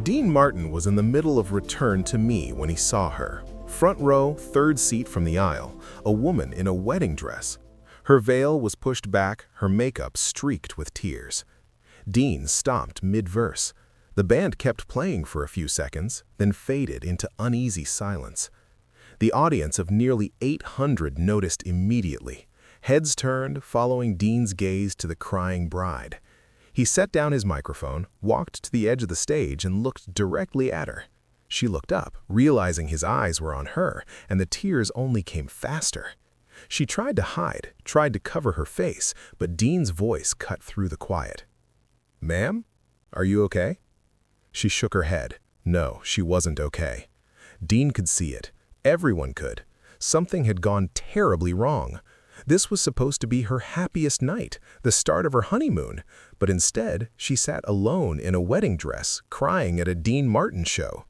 Dean Martin was in the middle of Return to Me when he saw her. Front row, third seat from the aisle, a woman in a wedding dress. Her veil was pushed back, her makeup streaked with tears. Dean stopped mid-verse. The band kept playing for a few seconds, then faded into uneasy silence. The audience of nearly 800 noticed immediately. Heads turned, following Dean's gaze to the crying bride. He set down his microphone, walked to the edge of the stage, and looked directly at her. She looked up, realizing his eyes were on her, and the tears only came faster. She tried to hide, tried to cover her face, but Dean's voice cut through the quiet. "Ma'am, are you okay?" She shook her head. No, she wasn't okay. Dean could see it. Everyone could. Something had gone terribly wrong. This was supposed to be her happiest night, the start of her honeymoon, but instead she sat alone in a wedding dress, crying at a Dean Martin show.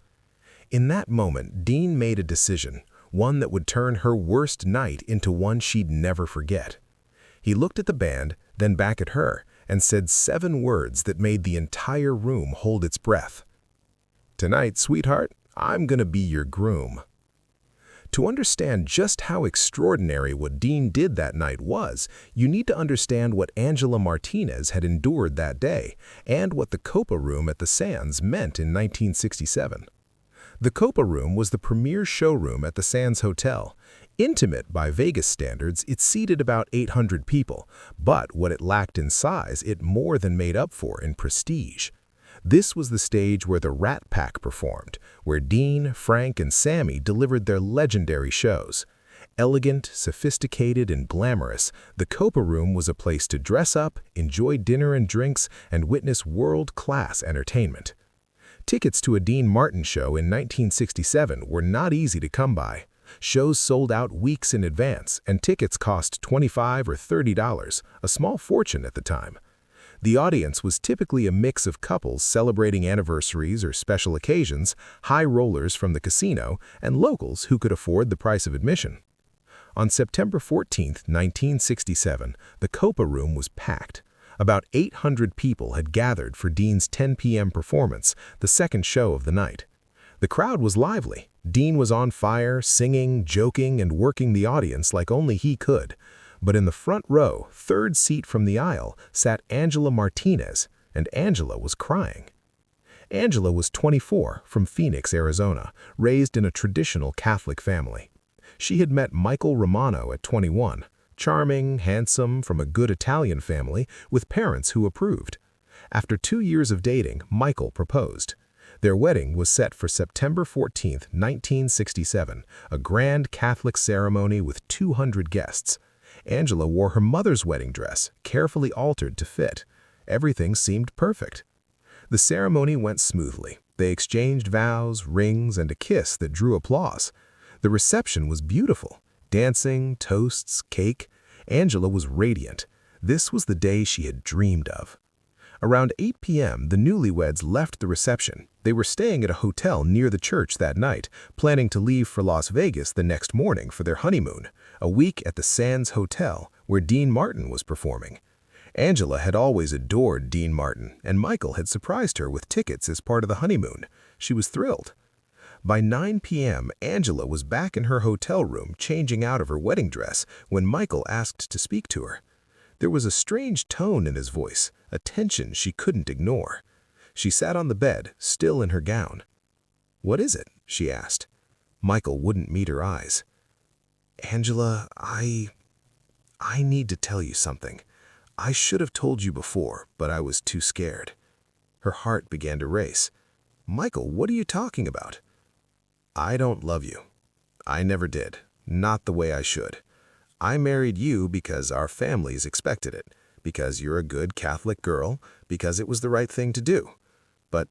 In that moment, Dean made a decision, one that would turn her worst night into one she'd never forget. He looked at the band, then back at her, and said 7 words that made the entire room hold its breath. "Tonight, sweetheart, I'm gonna be your groom." To understand just how extraordinary what Dean did that night was, you need to understand what Angela Martinez had endured that day, and what the Copa Room at the Sands meant in 1967. The Copa Room was the premier showroom at the Sands Hotel. Intimate by Vegas standards, it seated about 800 people, but what it lacked in size, it more than made up for in prestige. This was the stage where the Rat Pack performed, where Dean, Frank, and Sammy delivered their legendary shows. Elegant, sophisticated, and glamorous, the Copa Room was a place to dress up, enjoy dinner and drinks, and witness world-class entertainment. Tickets to a Dean Martin show in 1967 were not easy to come by. Shows sold out weeks in advance, and tickets cost $25 or $30, a small fortune at the time. The audience was typically a mix of couples celebrating anniversaries or special occasions, high rollers from the casino, and locals who could afford the price of admission. On September 14, 1967, the Copa Room was packed. About 800 people had gathered for Dean's 10 p.m. performance, the second show of the night. The crowd was lively. Dean was on fire, singing, joking, and working the audience like only he could. But in the front row, third seat from the aisle, sat Angela Martinez, and Angela was crying. Angela was 24, from Phoenix, Arizona, raised in a traditional Catholic family. She had met Michael Romano at 21, charming, handsome, from a good Italian family, with parents who approved. After 2 years of dating, Michael proposed. Their wedding was set for September 14, 1967, a grand Catholic ceremony with 200 guests. Angela wore her mother's wedding dress, carefully altered to fit. Everything seemed perfect. The ceremony went smoothly. They exchanged vows, rings, and a kiss that drew applause. The reception was beautiful. Dancing, toasts, cake. Angela was radiant. This was the day she had dreamed of. Around 8 p.m., the newlyweds left the reception. They were staying at a hotel near the church that night, planning to leave for Las Vegas the next morning for their honeymoon, a week at the Sands Hotel, where Dean Martin was performing. Angela had always adored Dean Martin, and Michael had surprised her with tickets as part of the honeymoon. She was thrilled. By 9 p.m., Angela was back in her hotel room changing out of her wedding dress when Michael asked to speak to her. There was a strange tone in his voice, a tension she couldn't ignore. She sat on the bed, still in her gown. "What is it?" she asked. Michael wouldn't meet her eyes. "Angela, I need to tell you something. I should have told you before, but I was too scared." Her heart began to race. "Michael, what are you talking about?" "I don't love you. I never did. Not the way I should. I married you because our families expected it, because you're a good Catholic girl, because it was the right thing to do. But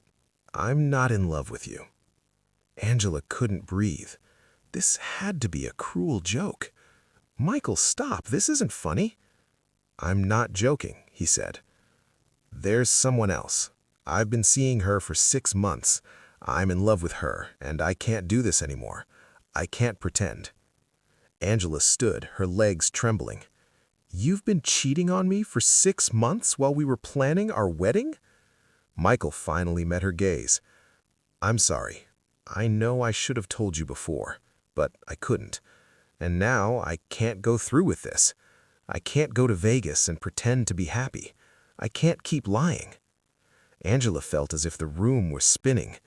I'm not in love with you." Angela couldn't breathe. This had to be a cruel joke. "Michael, stop. This isn't funny." "I'm not joking," he said. "There's someone else. I've been seeing her for 6 months. I'm in love with her, and I can't do this anymore. I can't pretend." Angela stood, her legs trembling. "You've been cheating on me for 6 months while we were planning our wedding?" Michael finally met her gaze. I'm sorry. I know I should have told you before, but I couldn't. And now I can't go through with this. I can't go to Vegas and pretend to be happy. I can't keep lying. Angela felt as if the room was spinning.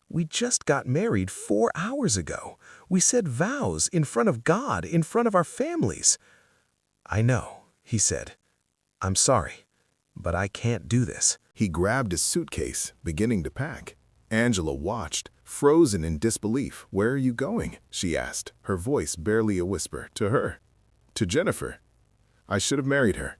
We just got married 4 hours ago. We said vows in front of God, in front of our families. I know, he said. I'm sorry, but I can't do this. He grabbed his suitcase, beginning to pack. Angela watched, frozen in disbelief. Where are you going? She asked, her voice barely a whisper. To her. To Jennifer. I should have married her.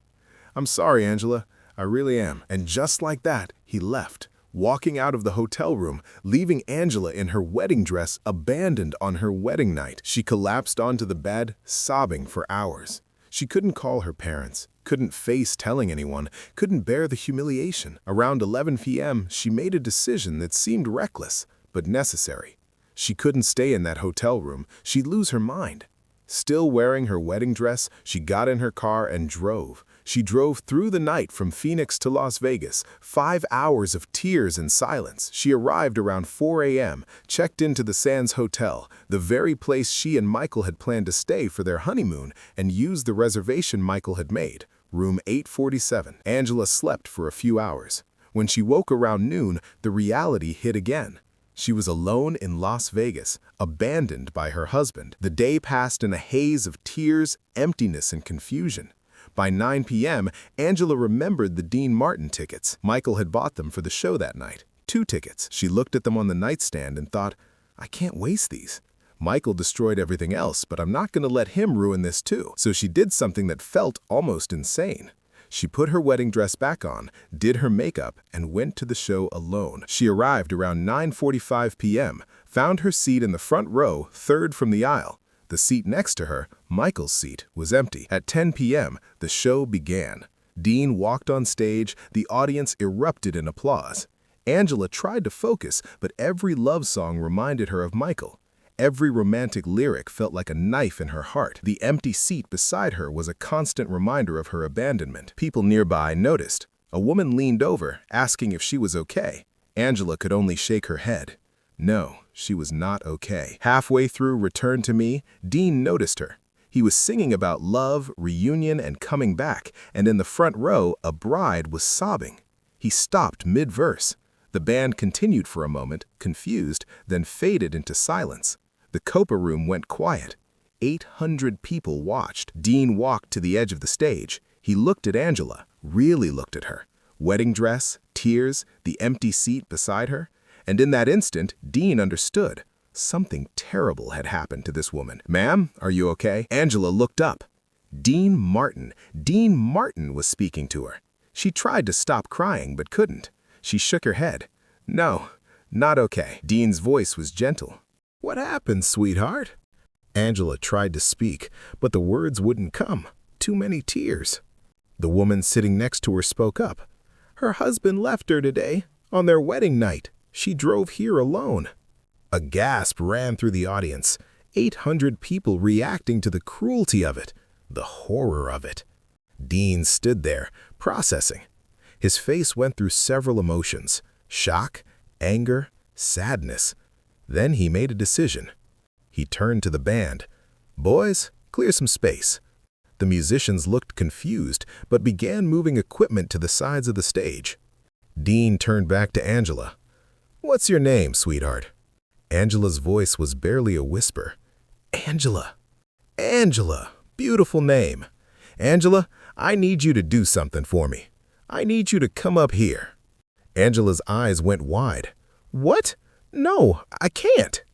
I'm sorry, Angela. I really am. And just like that, he left, walking out of the hotel room, leaving Angela in her wedding dress abandoned on her wedding night. She collapsed onto the bed, sobbing for hours. She couldn't call her parents, couldn't face telling anyone, couldn't bear the humiliation. Around 11 p.m., she made a decision that seemed reckless, but necessary. She couldn't stay in that hotel room. She'd lose her mind. Still wearing her wedding dress, she got in her car and drove. She drove through the night from Phoenix to Las Vegas, 5 hours of tears and silence. She arrived around 4 a.m., checked into the Sands Hotel, the very place she and Michael had planned to stay for their honeymoon, and used the reservation Michael had made, room 847. Angela slept for a few hours. When she woke around noon, the reality hit again. She was alone in Las Vegas, abandoned by her husband. The day passed in a haze of tears, emptiness, and confusion. By 9 p.m., Angela remembered the Dean Martin tickets. Michael had bought them for the show that night. 2 tickets. She looked at them on the nightstand and thought, I can't waste these. Michael destroyed everything else, but I'm not going to let him ruin this too. So she did something that felt almost insane. She put her wedding dress back on, did her makeup, and went to the show alone. She arrived around 9:45 p.m., found her seat in the front row, third from the aisle. The seat next to her, Michael's seat, was empty. At 10 p.m., the show began. Dean walked on stage, the audience erupted in applause. Angela tried to focus, but every love song reminded her of Michael. Every romantic lyric felt like a knife in her heart. The empty seat beside her was a constant reminder of her abandonment. People nearby noticed. A woman leaned over, asking if she was okay. Angela could only shake her head. No, she was not okay. Halfway through Return to Me, Dean noticed her. He was singing about love, reunion, and coming back, and in the front row, a bride was sobbing. He stopped mid-verse. The band continued for a moment, confused, then faded into silence. The Copa room went quiet. 800 people watched. Dean walked to the edge of the stage. He looked at Angela, really looked at her. Wedding dress, tears, the empty seat beside her. And in that instant, Dean understood. Something terrible had happened to this woman. Ma'am, are you okay? Angela looked up. Dean Martin was speaking to her. She tried to stop crying, but couldn't. She shook her head. No, not okay. Dean's voice was gentle. What happened, sweetheart? Angela tried to speak, but the words wouldn't come. Too many tears. The woman sitting next to her spoke up. Her husband left her today, on their wedding night. She drove here alone. A gasp ran through the audience. 800 people reacting to the cruelty of it, the horror of it. Dean stood there, processing. His face went through several emotions: shock, anger, sadness. Then he made a decision. He turned to the band. Boys, clear some space. The musicians looked confused, but began moving equipment to the sides of the stage. Dean turned back to Angela. What's your name, sweetheart? Angela's voice was barely a whisper. Angela. Angela. Beautiful name. Angela, I need you to do something for me. I need you to come up here. Angela's eyes went wide. What? No, I can't.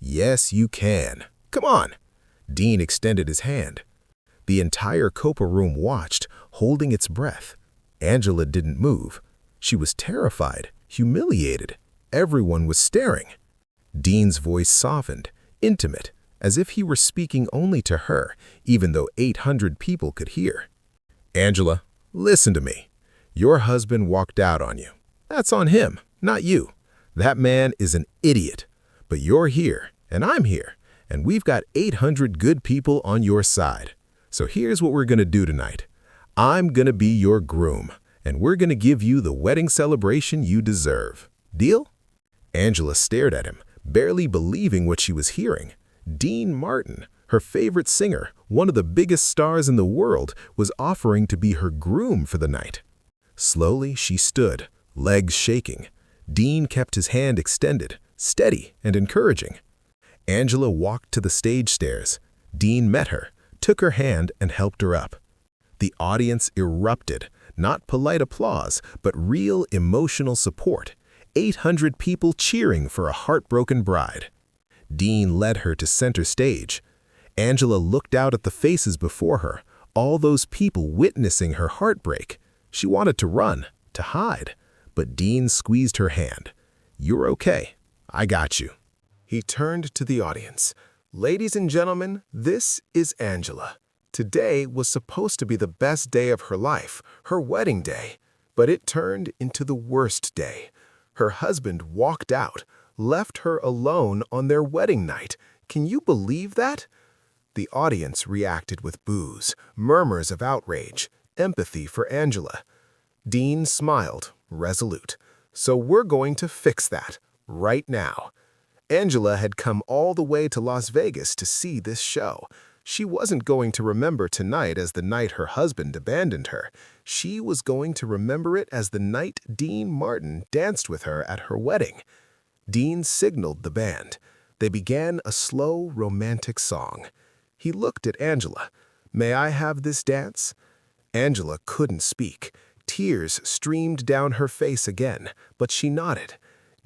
Yes, you can. Come on. Dean extended his hand. The entire Copa room watched, holding its breath. Angela didn't move. She was terrified, humiliated. Everyone was staring. Dean's voice softened, intimate, as if he were speaking only to her, even though 800 people could hear. Angela, listen to me. Your husband walked out on you. That's on him, not you. That man is an idiot. But you're here, and I'm here, and we've got 800 good people on your side. So here's what we're going to do tonight. I'm going to be your groom, and we're going to give you the wedding celebration you deserve. Deal? Angela stared at him, barely believing what she was hearing. Dean Martin, her favorite singer, one of the biggest stars in the world, was offering to be her groom for the night. Slowly, she stood, legs shaking. Dean kept his hand extended, steady and encouraging. Angela walked to the stage stairs. Dean met her, took her hand and helped her up. The audience erupted, not polite applause, but real emotional support. 800 people cheering for a heartbroken bride. Dean led her to center stage. Angela looked out at the faces before her, all those people witnessing her heartbreak. She wanted to run, to hide, but Dean squeezed her hand. "You're okay. I got you." He turned to the audience. "Ladies and gentlemen, this is Angela. Today was supposed to be the best day of her life, her wedding day, but it turned into the worst day. Her husband walked out, left her alone on their wedding night. Can you believe that?" The audience reacted with boos, murmurs of outrage, empathy for Angela. Dean smiled, resolute. "So we're going to fix that, right now." Angela had come all the way to Las Vegas to see this show. She wasn't going to remember tonight as the night her husband abandoned her. She was going to remember it as the night Dean Martin danced with her at her wedding. Dean signaled the band. They began a slow, romantic song. He looked at Angela. "May I have this dance?" Angela couldn't speak. Tears streamed down her face again, but she nodded.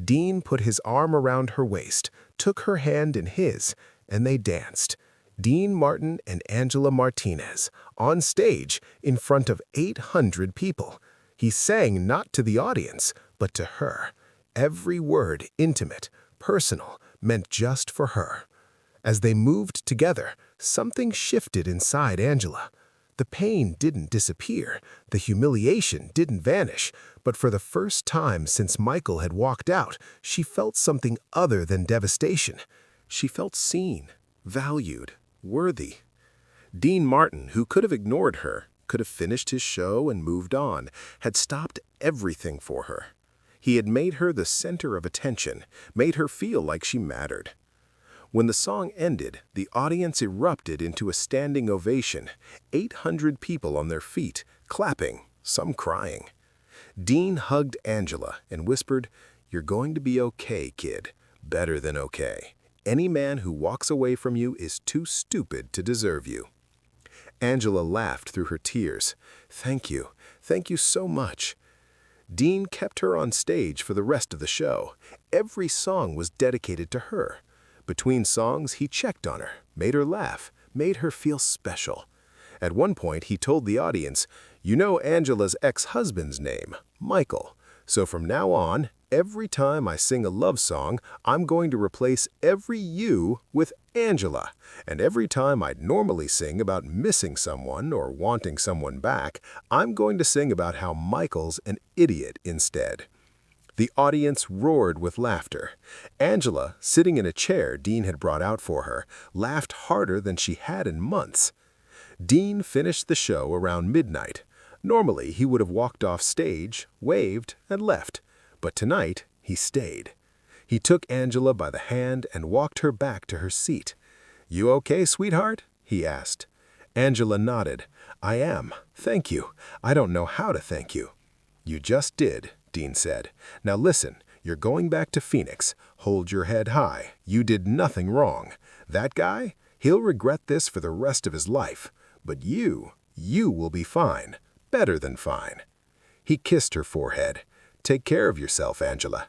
Dean put his arm around her waist, took her hand in his, and they danced. Dean Martin and Angela Martinez, on stage in front of 800 people. He sang not to the audience, but to her. Every word intimate, personal, meant just for her. As they moved together, something shifted inside Angela. The pain didn't disappear, the humiliation didn't vanish, but for the first time since Michael had walked out, she felt something other than devastation. She felt seen, valued, worthy. Dean Martin, who could have ignored her, could have finished his show and moved on, had stopped everything for her. He had made her the center of attention, made her feel like she mattered. When the song ended, the audience erupted into a standing ovation, 800 people on their feet, clapping, some crying. Dean hugged Angela and whispered, "You're going to be okay, kid. Better than okay. Any man who walks away from you is too stupid to deserve you." Angela laughed through her tears. "Thank you. Thank you so much." Dean kept her on stage for the rest of the show. Every song was dedicated to her. Between songs, he checked on her, made her laugh, made her feel special. At one point, he told the audience, "You know Angela's ex-husband's name, Michael. So from now on, every time I sing a love song, I'm going to replace every you with Angela. And every time I'd normally sing about missing someone or wanting someone back, I'm going to sing about how Michael's an idiot instead." The audience roared with laughter. Angela, sitting in a chair Dean had brought out for her, laughed harder than she had in months. Dean finished the show around midnight. Normally, he would have walked off stage, waved, and left. But tonight, he stayed. He took Angela by the hand and walked her back to her seat. "You okay, sweetheart?" he asked. Angela nodded. "I am. Thank you. I don't know how to thank you." "You just did," Dean said. "Now listen, you're going back to Phoenix. Hold your head high. You did nothing wrong. That guy, he'll regret this for the rest of his life. But you will be fine. Better than fine." He kissed her forehead. "Take care of yourself, Angela."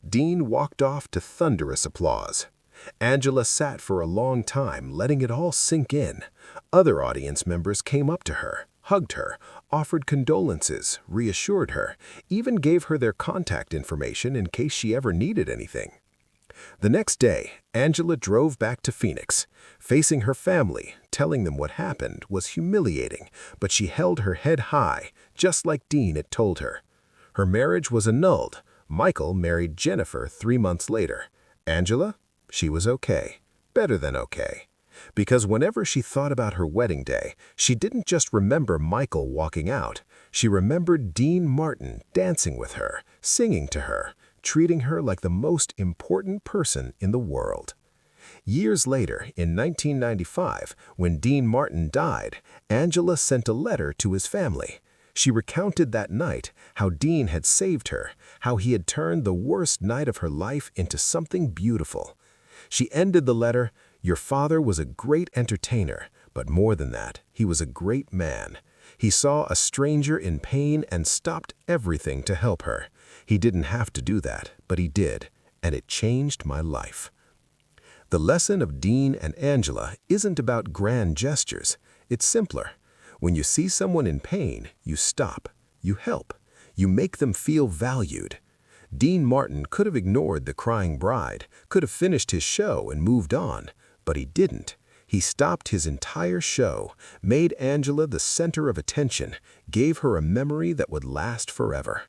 Dean walked off to thunderous applause. Angela sat for a long time, letting it all sink in. Other audience members came up to her, hugged her, offered condolences, reassured her, even gave her their contact information in case she ever needed anything. The next day, Angela drove back to Phoenix. Facing her family, telling them what happened was humiliating, but she held her head high, just like Dean had told her. Her marriage was annulled. Michael married Jennifer 3 months later. Angela? She was okay. Better than okay. Because whenever she thought about her wedding day, she didn't just remember Michael walking out. She remembered Dean Martin dancing with her, singing to her, treating her like the most important person in the world. Years later, in 1995, when Dean Martin died, Angela sent a letter to his family. She recounted that night, how Dean had saved her, how he had turned the worst night of her life into something beautiful. She ended the letter, "Your father was a great entertainer, but more than that, he was a great man. He saw a stranger in pain and stopped everything to help her. He didn't have to do that, but he did, and it changed my life." The lesson of Dean and Angela isn't about grand gestures. It's simpler. When you see someone in pain, you stop, you help, you make them feel valued. Dean Martin could have ignored the crying bride, could have finished his show and moved on, but he didn't. He stopped his entire show, made Angela the center of attention, gave her a memory that would last forever.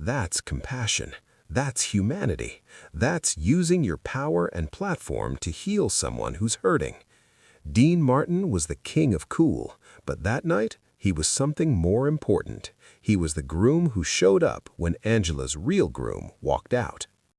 That's compassion. That's humanity. That's using your power and platform to heal someone who's hurting. Dean Martin was the king of cool, but that night, he was something more important. He was the groom who showed up when Angela's real groom walked out.